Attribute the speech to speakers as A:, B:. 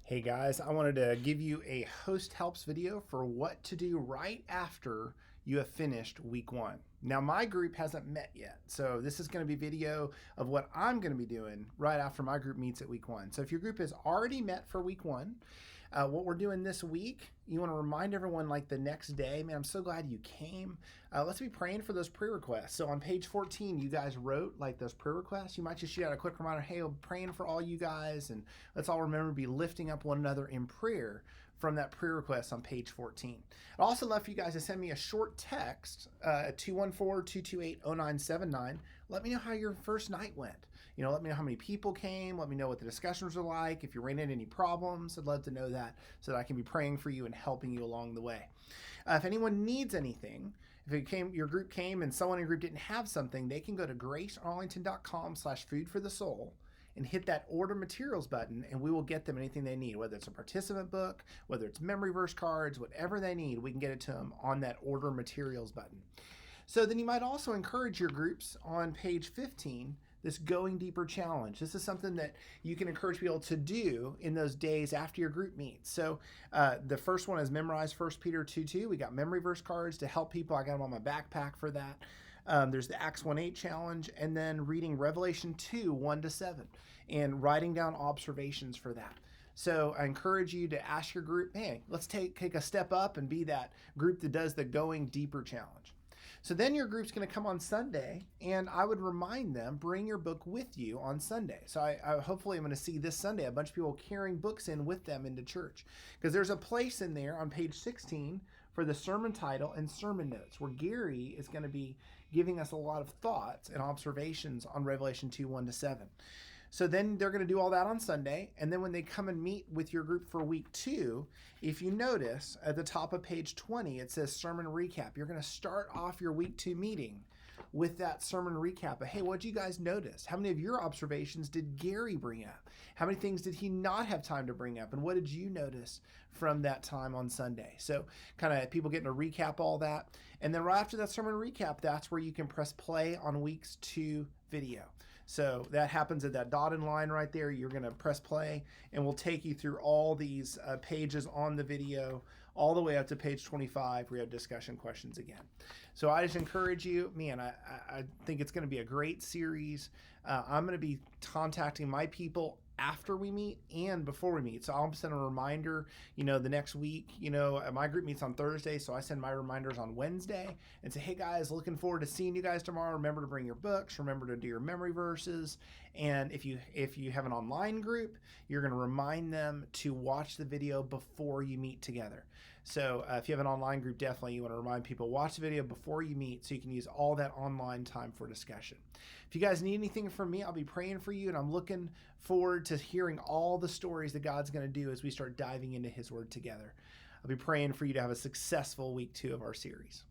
A: Hey guys, I wanted to give you a host helps video for what to do right after you have finished week one. Now my group hasn't met yet, so this is going to be video of what I'm going to be doing right after my group meets at week one. So if your group has already met for week one, what we're doing this week, you want to remind everyone like the next day, man, I'm so glad you came. Let's be praying for those prayer requests. So on page 14, you guys wrote like those prayer requests. You might just shoot out a quick reminder, hey, I'm praying for all you guys. And let's all remember to be lifting up one another in prayer from that prayer request on page 14. I'd also love for you guys to send me a short text at 214-228-0979. Let me know how your first night went. Let me know how many people came. Let me know what the discussions are like. If you ran into any problems, I'd love to know that so that I can be praying for you and helping you along the way. If anyone needs anything, if your group came and someone in your group didn't have something, they can go to gracearlington.com/food-for-the-soul and hit that order materials button, and we will get them anything they need, whether it's a participant book, whether it's memory verse cards, whatever they need, we can get it to them on that order materials button. So then you might also encourage your groups on page 15, this Going Deeper Challenge. This is something that you can encourage people to do in those days after your group meets. So the first one is memorize 1 Peter 2:2. We got memory verse cards to help people. I got them on my backpack for that. There's the Acts 1:8 challenge, and then reading Revelation 2:1-7 and writing down observations for that. So I encourage you to ask your group, hey, let's take a step up and be that group that does the Going Deeper Challenge. So then your group's going to come on Sunday, and I would remind them, bring your book with you on Sunday. So I hopefully I'm going to see this Sunday a bunch of people carrying books in with them into church, because there's a place in there on page 16 for the sermon title and sermon notes, where Gary is going to be giving us a lot of thoughts and observations on Revelation 2:1-7. So then they're going to do all that on Sunday. And then when they come and meet with your group for week 2, if you notice at the top of page 20, it says sermon recap. You're going to start off your week 2 meeting with that sermon recap of, hey, what did you guys notice? How many of your observations did Gary bring up? How many things did he not have time to bring up? And what did you notice from that time on Sunday? So kind of people getting to recap all that. And then right after that sermon recap, that's where you can press play on week's 2 video. So that happens at that dotted line right there. You're going to press play, and we'll take you through all these pages on the video, all the way up to page 25, where we have discussion questions again. So I just encourage you, man, I think it's going to be a great series. I'm going to be contacting my people after we meet and before we meet. So I'll send a reminder, the next week. My group meets on Thursday, so I send my reminders on Wednesday and say, hey guys, looking forward to seeing you guys tomorrow. Remember to bring your books, remember to do your memory verses. And if you have an online group, you're going to remind them to watch the video before you meet together. So if you have an online group, definitely you want to remind people, watch the video before you meet so you can use all that online time for discussion. If you guys need anything from me, I'll be praying for you, and I'm looking forward to hearing all the stories that God's going to do as we start diving into his word together. I'll be praying for you to have a successful week 2 of our series.